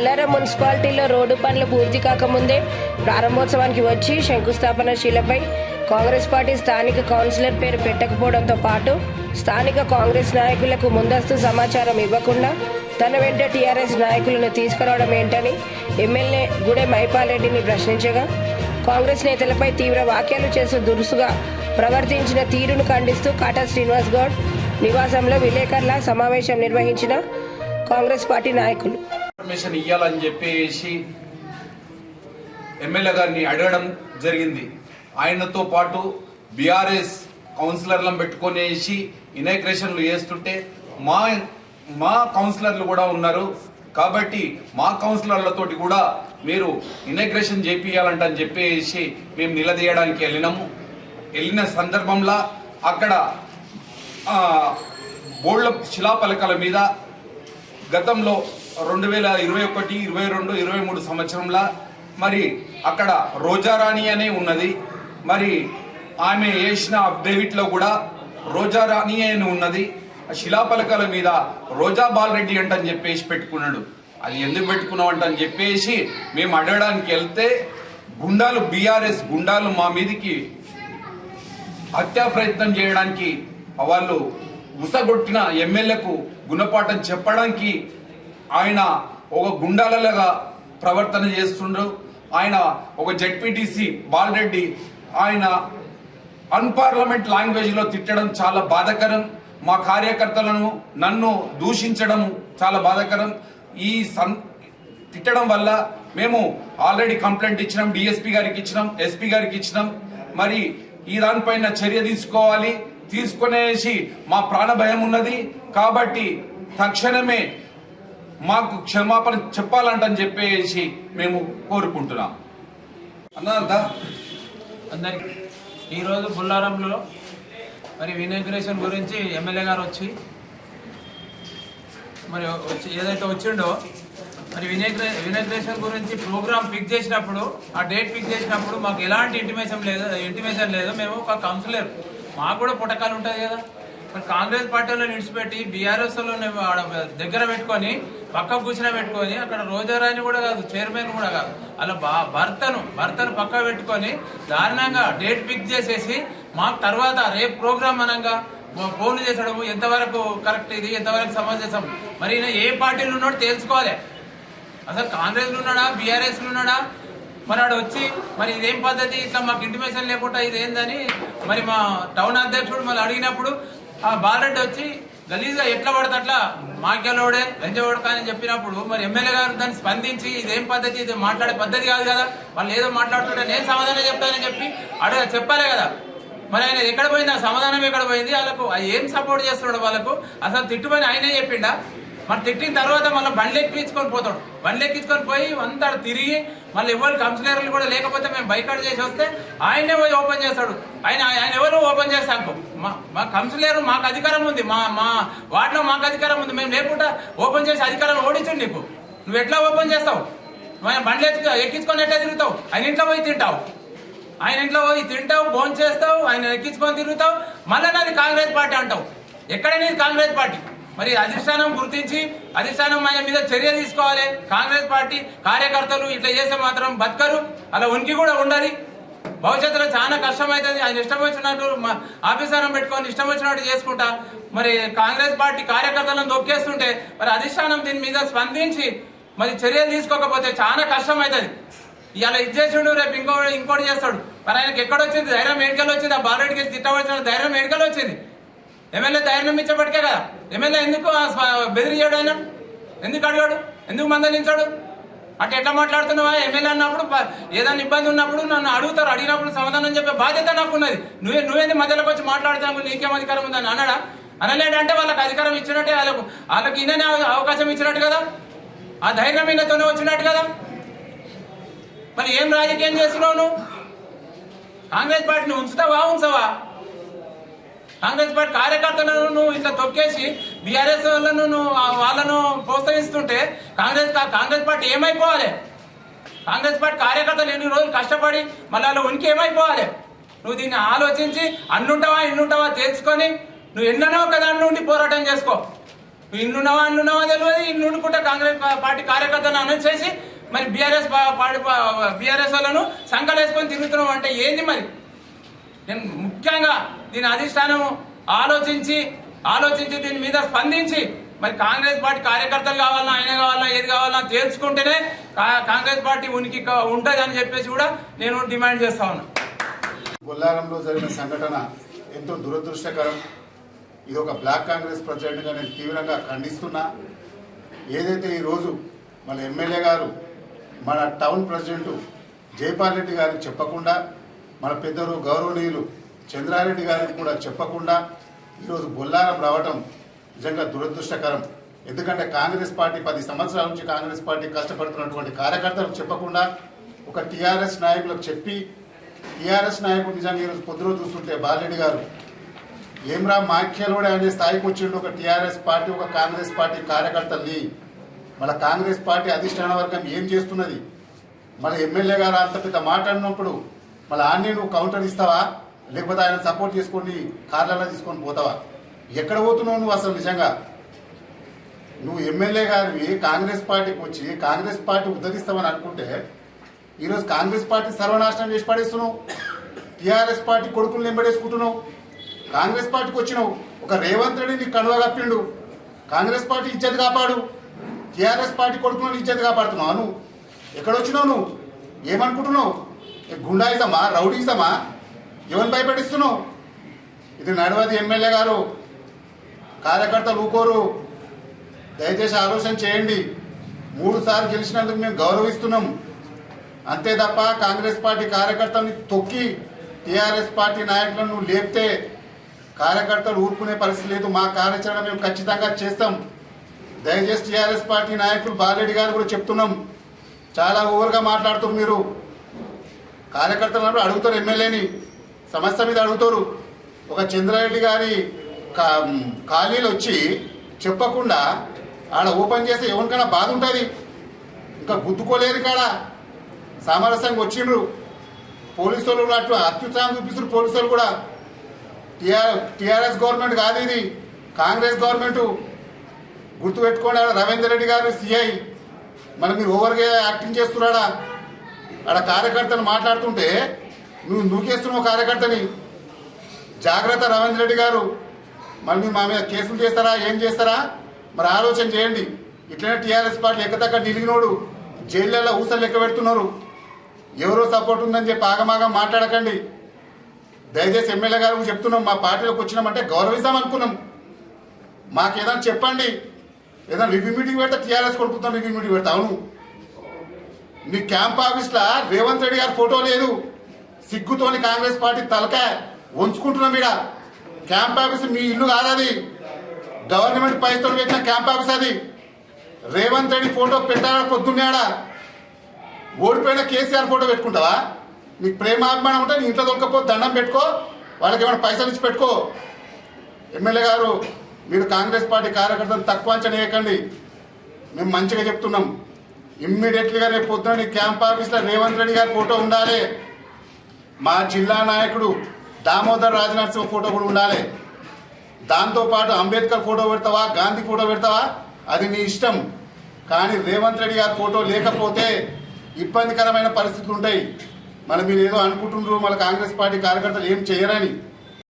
బొల్లారం మున్సిపాలిటీలో రోడ్డు పనులు పూర్తి కాకముందే ప్రారంభోత్సవానికి వచ్చి శంకుస్థాపన శిలపై కాంగ్రెస్ పార్టీ స్థానిక కౌన్సిలర్ పేరు పెట్టకపోవడంతో పాటు స్థానిక కాంగ్రెస్ నాయకులకు ముందస్తు సమాచారం ఇవ్వకుండా తన వెంట టీఆర్ఎస్ నాయకులను తీసుకురావడం ఏంటని ఎమ్మెల్యే గుడె మైపాల్రెడ్డిని ప్రశ్నించగా కాంగ్రెస్ నేతలపై తీవ్ర వ్యాఖ్యలు చేస్తూ దురుసుగా ప్రవర్తించిన తీరును ఖండిస్తూ కాటా శ్రీనివాస్ గౌడ్ నివాసంలో విలేకరుల సమావేశం నిర్వహించిన కాంగ్రెస్ పార్టీ నాయకులు ఇన్ఫర్మేషన్ ఇవ్వాలని చెప్పేసి ఎమ్మెల్యే గారిని అడగడం జరిగింది. ఆయనతో పాటు బీఆర్ఎస్ కౌన్సిలర్లను పెట్టుకునేసి ఇనాగ్రేషన్లు చేస్తుంటే మా కౌన్సిలర్లు కూడా ఉన్నారు కాబట్టి మా కౌన్సిలర్లతోటి కూడా మీరు ఇనాగ్రేషన్ చేపియాలంటని చెప్పేసి మేము నిలదీయడానికి వెళ్ళిన సందర్భంలో అక్కడ బోర్డుల శిలాపలకల మీద గతంలో 2021, 22, 23 సంవత్సరంలో మరి అక్కడ రోజారాణి అనే ఉన్నది. మరి ఆమె వేసిన అఫిడవిట్లో కూడా రోజారాణి అని ఉన్నది. శిలాపలకల మీద రోజా బాలరెడ్డి అంటని చెప్పేసి పెట్టుకున్నాడు. అది ఎందుకు పెట్టుకున్నావు అంటని చెప్పేసి మేము అడగడానికి వెళ్తే గుండాలు, బీఆర్ఎస్ గుండాలు మా మీదికి హత్యా ప్రయత్నం చేయడానికి వాళ్ళు ఉసగొట్టిన ఎమ్మెల్యేకు గుణపాఠం చెప్పడానికి ఆయన ఒక గుండాలలాగా ప్రవర్తన చేస్తుండ్రు. ఆయన ఒక జెడ్పీటీసీ బాలరెడ్డి ఆయన అన్పార్లమెంట్ లాంగ్వేజ్లో తిట్టడం చాలా బాధాకరం. మా కార్యకర్తలను నన్ను దూషించడం చాలా బాధాకరం. ఈ తిట్టడం వల్ల మేము ఆల్రెడీ కంప్లైంట్ ఇచ్చినాం, డిఎస్పీ గారికి ఇచ్చినాం, ఎస్పీ గారికి ఇచ్చినాం. మరి ఈ దానిపైన చర్య తీసుకోవాలి. తీసుకునేసి మా ప్రాణ భయం ఉన్నది కాబట్టి తక్షణమే మాకు క్షమాపణ చెప్పాలంటని చెప్పేసి మేము కోరుకుంటున్నాం. అన్నా అందరికి ఈరోజు బొల్లారంలో మరి ఇనాగ్రేషన్ గురించి ఎమ్మెల్యే గారు వచ్చి మరి ఏదైతే వచ్చిండో మరి ఇనాగ్రేషన్ గురించి ప్రోగ్రామ్ ఫిక్స్ చేసినప్పుడు ఆ డేట్ ఫిక్స్ చేసినప్పుడు మాకు ఎలాంటి ఇంటిమేషన్ లేదు. మేము ఒక కౌన్సిలర్, మాకు కూడా పుటకాలు ఉంటుంది కదా. మరి కాంగ్రెస్ పార్టీలో నిడిచిపెట్టి బీఆర్ఎస్లో దగ్గర పెట్టుకొని పక్క కూర్చుని పెట్టుకొని అక్కడ రోజారాని కూడా కాదు, చైర్మన్ కూడా కాదు, అలా భర్తను పక్క పెట్టుకొని దారుణంగా డేట్ ఫిక్స్ చేసేసి మాకు తర్వాత రేపు ప్రోగ్రామ్ అనగా ఫోన్లు చేసడము ఎంతవరకు కరెక్ట్, ఇది ఎంతవరకు సమంజసం. మరి ఈయన ఏ పార్టీలో ఉన్నాడో తెలుసుకోవాలి. అసలు కాంగ్రెస్లో ఉన్నాడా, బీఆర్ఎస్లో ఉన్నాడా? మరి ఆడ వచ్చి మరి ఇదేం పద్ధతి, ఇట్లా మాకు ఇంటిమేషన్ లేకుండా ఇదేందని మరి మా టౌన్ అధ్యక్షుడు మళ్ళీ అడిగినప్పుడు ఆ బాలరెడ్డి వచ్చి గలీజ్గా ఎట్లా పడితే అట్లా మాకెలోడే లంచవాడు కానీ చెప్పినప్పుడు మరి ఎమ్మెల్యే గారు దాన్ని స్పందించి ఇదేం పద్ధతి, ఇది మాట్లాడే పద్ధతి కాదు కదా, వాళ్ళు ఏదో మాట్లాడుతుంటే నేను సమాధానం చెప్తానని చెప్పి చెప్పాలే కదా. మరి ఆయన ఎక్కడ పోయింది, ఆ సమాధానం ఎక్కడ పోయింది? వాళ్ళకు ఏం సపోర్ట్ చేస్తున్నాడు వాళ్ళకు? అసలు తిట్టుమని ఆయనే చెప్పిండా? మరి తిట్టిన తర్వాత మళ్ళీ బండ్లు ఎక్కించుకొని పోతాడు. బండ్లు ఎక్కించుకొని పోయి అంతా తిరిగి మళ్ళీ ఎవరు కౌన్సిలర్లు కూడా లేకపోతే మేము బైకాట్ చేసి వస్తే ఆయనే పోయి ఓపెన్ చేస్తాడు. ఆయన ఎవరు ఓపెన్ చేస్తాను మా కౌన్సిలర్, మాకు అధికారం ఉంది, మా వార్డులో మాకు అధికారం ఉంది. మేము లేకుండా ఓపెన్ చేసి అధికారం ఓడించండి. నువ్వు ఎట్లా ఓపెన్ చేస్తావు? ఆయన బండ్లు ఎక్కించుకొని ఎట్లా తిరుగుతావు? ఆయన ఇంట్లో పోయి తింటావు, ఆయన ఇంట్లో పోయి తింటావు, భోజనం చేస్తావు, ఆయన ఎక్కించుకొని తిరుగుతావు, మళ్ళీ నాది కాంగ్రెస్ పార్టీ అంటావు. ఎక్కడనేది కాంగ్రెస్ పార్టీ? మరి అధిష్టానం గుర్తించి అధిష్టానం ఆయన మీద చర్య తీసుకోవాలి. కాంగ్రెస్ పార్టీ కార్యకర్తలు ఇట్లా చేస్తే మాత్రం బతకరు, అలా ఉనికి కూడా ఉండాలి. భవిష్యత్తులో చాలా కష్టమవుతుంది. ఆయన ఇష్టం వచ్చినట్టు ఆఫీసర్లను పెట్టుకొని ఇష్టం వచ్చినట్టు చేసుకుంటా మరి కాంగ్రెస్ పార్టీ కార్యకర్తలను దొక్కేస్తుంటే మరి అధిష్టానం దీని మీద స్పందించి మరి చర్యలు తీసుకోకపోతే చాలా కష్టం అవుతుంది. ఇలా ఇచ్చేసిండు, రేపు ఇంకోటి చేస్తాడు. మరి ఆయనకి ఎక్కడొచ్చింది ధైర్యం? ఎన్నికలు వచ్చింది. ఆ బాలరెడ్డికి తిట్టవలసిన ధైర్యం ఎన్నికలు వచ్చింది. ఎమ్మెల్యే ధైర్యం ఇచ్చబట్టే కదా. ఎమ్మెల్యే ఎందుకు బెదిరియాడు? ఆయన ఎందుకు అడిగాడు? ఎందుకు మందలించాడు? అట్లా ఎట్లా మాట్లాడుతున్నావా? ఎమ్మెల్యే అన్నప్పుడు ఏదైనా ఇబ్బంది ఉన్నప్పుడు నన్ను అడుగుతారు, అడిగినప్పుడు సమాధానం చెప్పే బాధ్యత నాకున్నది. నువ్వేంది మధ్యలోకి వచ్చి మాట్లాడుతావు, నీకేం అధికారం ఉందని అన్నాడా? అనలేడంటే వాళ్ళకి అధికారం ఇచ్చినట్టే, వాళ్ళకి ఈయననే అవకాశం ఇచ్చినట్టు కదా, ఆ ధైర్యం ఈయనతోనే వచ్చినట్టు కదా. మరి ఏం రాజకీయం చేస్తున్నావు నువ్వు? కాంగ్రెస్ పార్టీని ఉంచవా? కాంగ్రెస్ పార్టీ కార్యకర్తలను నువ్వు ఇట్లా తొక్కేసి బీఆర్ఎస్ వాళ్ళను ప్రోత్సహిస్తుంటే కాంగ్రెస్ పార్టీ ఏమైపోవాలి? కాంగ్రెస్ పార్టీ కార్యకర్తలు ఎన్ని రోజులు కష్టపడి మళ్ళీ వాళ్ళ ఉనికి ఏమైపోవాలి? నువ్వు దీన్ని ఆలోచించి ఇన్నుంటావా తెలుసుకొని నువ్వు ఎన్నో ఒక దాని నుండి పోరాటం చేసుకో. ఇన్నున్నావా అన్నున్నావా తెలియదు. ఇన్నుండుకుంటే కాంగ్రెస్ పార్టీ కార్యకర్తలను అనౌన్స్ చేసి మరి బీఆర్ఎస్ వాళ్ళను సంకలేసుకొని తిరుగుతున్నాం అంటే ఏంది మరి? నేను ముఖ్యంగా దీని అధిష్టానం ఆలోచించి దీని మీద స్పందించి మరి కాంగ్రెస్ పార్టీ కార్యకర్తలు కావాలన్నా ఆయన కావాలన్నా ఏది కావాలన్నా తేల్చుకుంటేనే కాంగ్రెస్ పార్టీ ఉనికి ఉంటుంది అని చెప్పేసి కూడా నేను డిమాండ్ చేస్తా ఉన్నా. బొల్లారంలో జరిగిన సంఘటన ఎంతో దురదృష్టకరం. ఇది ఒక బ్లాక్ కాంగ్రెస్ ప్రెసిడెంట్గా నేను తీవ్రంగా ఖండిస్తున్నా. ఏదైతే ఈరోజు మన ఎమ్మెల్యే గారు మన టౌన్ ప్రెసిడెంట్ జైపాల్ రెడ్డి గారికి చెప్పకుండా, మన పెద్దలు గౌరవనీయులు చంద్రారెడ్డి గారికి కూడా చెప్పకుండా ఈరోజు బొల్లారం రావటం నిజంగా దురదృష్టకరం. ఎందుకంటే కాంగ్రెస్ పార్టీ 10 సంవత్సరాల నుంచి కాంగ్రెస్ పార్టీ కష్టపడుతున్నటువంటి కార్యకర్తలకు చెప్పకుండా ఒక టీఆర్ఎస్ నాయకులకు చెప్పి, టీఆర్ఎస్ నాయకుడు నిజంగా ఈరోజు పొద్దున చూస్తుంటే బాలరెడ్డి గారు ఏమ్రా మాఖ్యలోడే అనే స్థాయికి వచ్చిండు. ఒక టీఆర్ఎస్ పార్టీ ఒక కాంగ్రెస్ పార్టీ కార్యకర్తల్ని మన కాంగ్రెస్ పార్టీ అధిష్టాన వర్గం ఏం చేస్తున్నది? మన ఎమ్మెల్యే గారు అంత పెద్ద మాట్లాడినప్పుడు మళ్ళీ ఆన్ని నువ్వు కౌంటర్ ఇస్తావా, లేకపోతే ఆయన సపోర్ట్ చేసుకొని కార్లలో తీసుకొని పోతావా? ఎక్కడ పోతున్నావు నువ్వు అసలు? నిజంగా నువ్వు ఎమ్మెల్యే గారివి కాంగ్రెస్ పార్టీకి వచ్చి కాంగ్రెస్ పార్టీ ఉద్ధరిస్తామని అనుకుంటే ఈరోజు కాంగ్రెస్ పార్టీ సర్వనాశనం చేసి పడేస్తున్నావు. టీఆర్ఎస్ పార్టీ కొడుకులు నింబడేసుకుంటున్నావు. కాంగ్రెస్ పార్టీకి వచ్చినావు. ఒక రేవంత్ రెడ్డి నీకు కనువ కప్పిండు. కాంగ్రెస్ పార్టీ ఇజ్జత్ కాపాడు. టీఆర్ఎస్ పార్టీ కొడుకులను ఇజ్జత్ కాపాడుతున్నావు. నువ్వు ఎక్కడొచ్చినావు? నువ్వు ఏమనుకుంటున్నావు? గుండాయిజమా, రౌడీజమా? ఎవరిని భయపెట్టిస్తున్నావు? ఇది నడవది. ఎమ్మెల్యే గారు కార్యకర్తలు ఊకోరు. దయచేసి ఆలోచన చేయండి. 3 సార్లు గెలిచినందుకు మేము గౌరవిస్తున్నాం. అంతే తప్ప కాంగ్రెస్ పార్టీ కార్యకర్తల్ని తొక్కి టీఆర్ఎస్ పార్టీ నాయకులను నువ్వు లేపితే కార్యకర్తలు ఊరుకునే పరిస్థితి లేదు. మా కార్యాచరణ మేము ఖచ్చితంగా చేస్తాం. దయచేసి టీఆర్ఎస్ పార్టీ నాయకులు బాలరెడ్డి గారు కూడా చెప్తున్నాం, చాలా ఓవర్గా మాట్లాడుతున్నారు మీరు. కార్యకర్తలు అడుగుతారు, ఎమ్మెల్యేని సమస్య మీద అడుగుతారు. ఒక చంద్రారెడ్డి గారి ఖాళీలు వచ్చి చెప్పకుండా ఆడ ఓపెన్ చేస్తే ఎవరికైనా బాధ ఉంటుంది. ఇంకా గుద్దుకోలేరు. కాడ సామరస్యంగా వచ్చిండ్రు. పోలీసు వాళ్ళు కూడా అట్లా అత్యుత్సాహం చూపిస్తారు. పోలీసు వాళ్ళు కూడా టీఆర్ఎస్ గవర్నమెంట్ కాదు, ఇది కాంగ్రెస్ గవర్నమెంట్. గుర్తుపెట్టుకోండి. ఆడ రవీందర్ రెడ్డి గారు సిఐ. మరి మీరు ఓవర్గా యాక్టింగ్ చేస్తున్నాడా? ఆడ కార్యకర్తను మాట్లాడుతుంటే నువ్వు నూకేస్తున్నావు కార్యకర్తని. జాగ్రత్త రవీంద్ర రెడ్డి గారు. మరి మీరు మా మీద కేసులు చేస్తారా, ఏం చేస్తారా? మరి ఆలోచన చేయండి. ఇట్లనే టీఆర్ఎస్ పార్టీ ఎక్కతక్క నిలిగినోడు జైళ్ళల్లో ఊసలు లెక్క పెడుతున్నారు. ఎవరో సపోర్ట్ ఉందని చెప్పి ఆగమాగం మాట్లాడకండి. దయచేసి ఎమ్మెల్యే గారు చెప్తున్నాం, మా పార్టీలోకి వచ్చినామంటే గౌరవిస్తాం అనుకున్నాం. మాకేదైనా చెప్పండి. ఏదైనా రివ్యూ మీటింగ్ పెడతా టీఆర్ఎస్ కొడుకుతాం, రివ్యూ మీటింగ్ పెడతా. అవును, మీ క్యాంప్ ఆఫీస్లో రేవంత్ రెడ్డి గారి ఫోటో లేదు. సిగ్గుతోని కాంగ్రెస్ పార్టీ తలకాయ వంచుకుంటున్నాం. ఇక్కడ క్యాంప్ ఆఫీస్ మీ ఇల్లు కాదది, గవర్నమెంట్ పైసలు పెట్టిన క్యాంప్ ఆఫీస్ అది. రేవంత్ రెడ్డి ఫోటో పెట్టాడా? పొద్దున్నాడా? ఓడిపోయిన కేసీఆర్ ఫోటో పెట్టుకుంటావా? నీకు ప్రేమాభిమానం ఉంటే నీ ఇంట్లో దొరకపోతే దండం పెట్టుకో, వాళ్ళకి ఏమైనా పైసలు ఇచ్చి పెట్టుకో. ఎమ్మెల్యే గారు, మీరు కాంగ్రెస్ పార్టీ కార్యకర్తలు తక్కువ అంచనా వేయకండి. మేము మంచిగా చెప్తున్నాం. ఇమ్మీడియట్లీగా రేపు పొద్దున నీ క్యాంప్ ఆఫీస్లో రేవంత్ రెడ్డి గారి ఫోటో ఉండాలి. మా జిల్లా నాయకుడు దామోదర్ రాజనరసింహ ఫోటో కూడా ఉండాలి. దాంతోపాటు అంబేద్కర్ ఫోటో పెడతావా, గాంధీ ఫోటో పెడతావా, అది నీ ఇష్టం. కానీ రేవంత్ రెడ్డి గారి ఫోటో లేకపోతే ఇబ్బందికరమైన పరిస్థితులు ఉంటాయి. మరి మీరు ఏదో అనుకుంటున్నారు, మన కాంగ్రెస్ పార్టీ కార్యకర్తలు ఏం చేయరని.